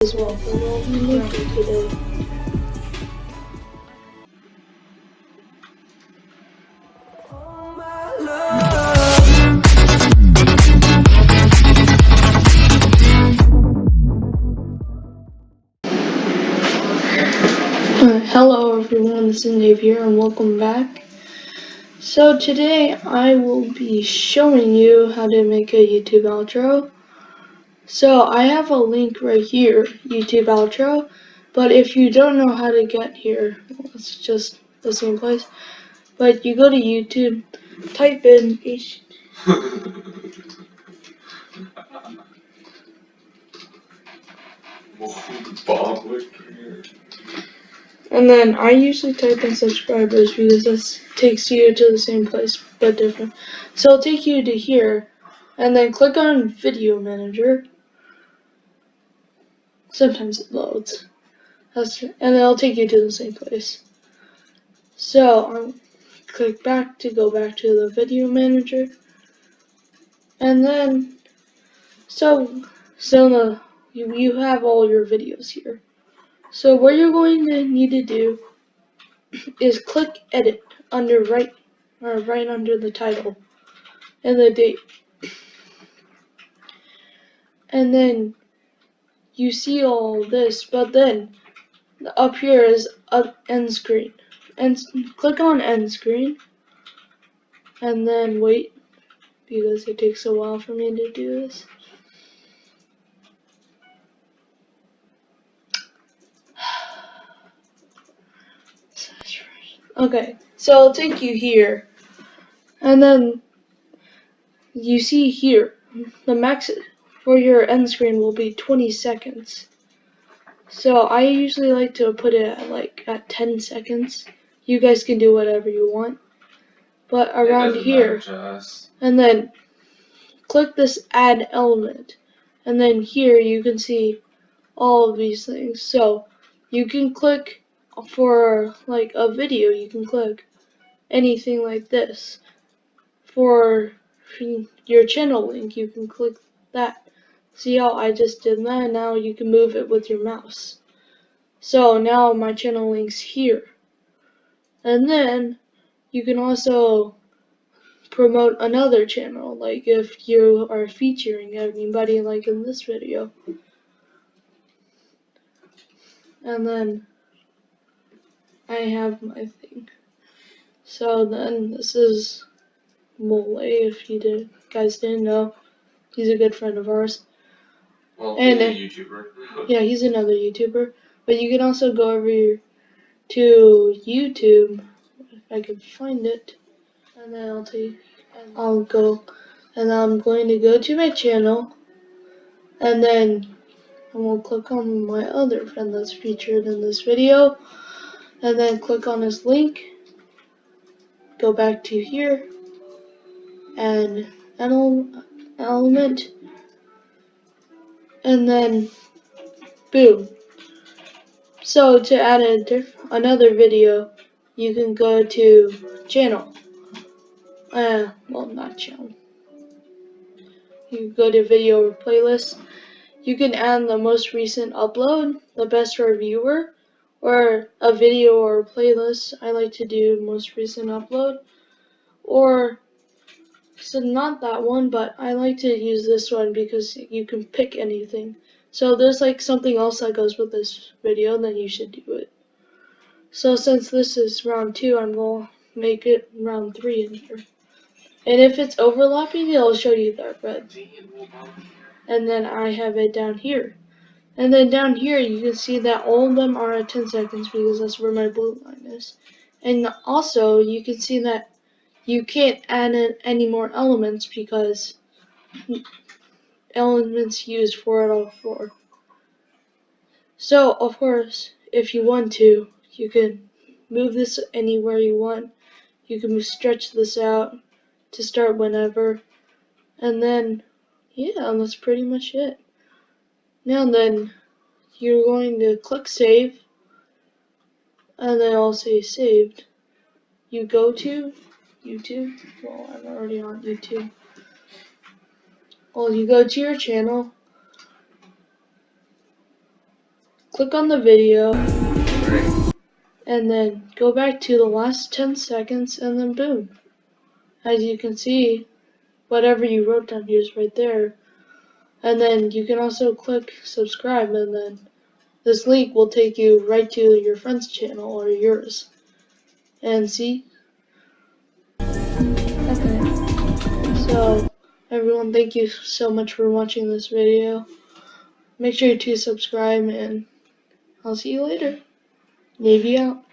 as well, but we'll be making today. Hello everyone, this is Dave here and welcome back. So today I will be showing you how to make a YouTube outro. So I have a link right here, YouTube outro, but if you don't know how to get here, it's just the same place. But you go to YouTube, type in and then I usually type in subscribers because this takes you to the same place but different. So it'll take you to here and then click on Video Manager. Sometimes it loads. And then it'll take you to the same place. So I'll click back to go back to the Video Manager. And then you have all your videos here. So what you're going to need to do is click Edit under right under the title and the date. And then you see all this, but then up here is end screen. And click on end screen and then wait because it takes a while for me to do this. Okay, so I'll take you here, and then you see here, the max for your end screen will be 20 seconds. So I usually like to put it at 10 seconds. You guys can do whatever you want. But around here, and then click this add element, and then here you can see all of these things. So you can click for like a video, you can click anything like this. For your channel link, you can click that. See how I just did that? Now you can move it with your mouse. So now my channel link's here. And then you can also promote another channel, like if you are featuring anybody like in this video. And then I have my thing. So then this is Mole, if you guys didn't know. He's a good friend of ours. Well, and he's a YouTuber. Yeah, he's another YouTuber. But you can also go over to YouTube, if I can find it. And then I'll go, and I'm going to go to my channel, and then I will click on my other friend that's featured in this video, and then click on his link, go back to here, and element, and then boom. So to add another video, you can go to channel. Well, not channel. You go to video or playlist. You can add the most recent upload, the best reviewer, or a video or playlist. I like to do most recent upload, or so not that one, but I like to use this one because you can pick anything. So there's like something else that goes with this video, then you should do it. So since this is round 2, I'm going to make it round 3 in here. And if it's overlapping, it'll show you that red. And then I have it down here. And then down here, you can see that all of them are at 10 seconds because that's where my blue line is. And also, you can see that you can't add in any more elements because elements used 4 out of 4. So, of course, if you want to, you can move this anywhere you want. You can stretch this out to start whenever. And then, yeah, that's pretty much it. Now then, you're going to click save, and then I'll say saved. You go to YouTube. Well, I'm already on YouTube. Well, you go to your channel, click on the video, Right. and then go back to the last 10 seconds, and then boom. As you can see, whatever you wrote down here is right there. And then you can also click subscribe, and then this link will take you right to your friend's channel or yours. And see? Okay. So, everyone, thank you so much for watching this video. Make sure to subscribe, and I'll see you later. Navy out.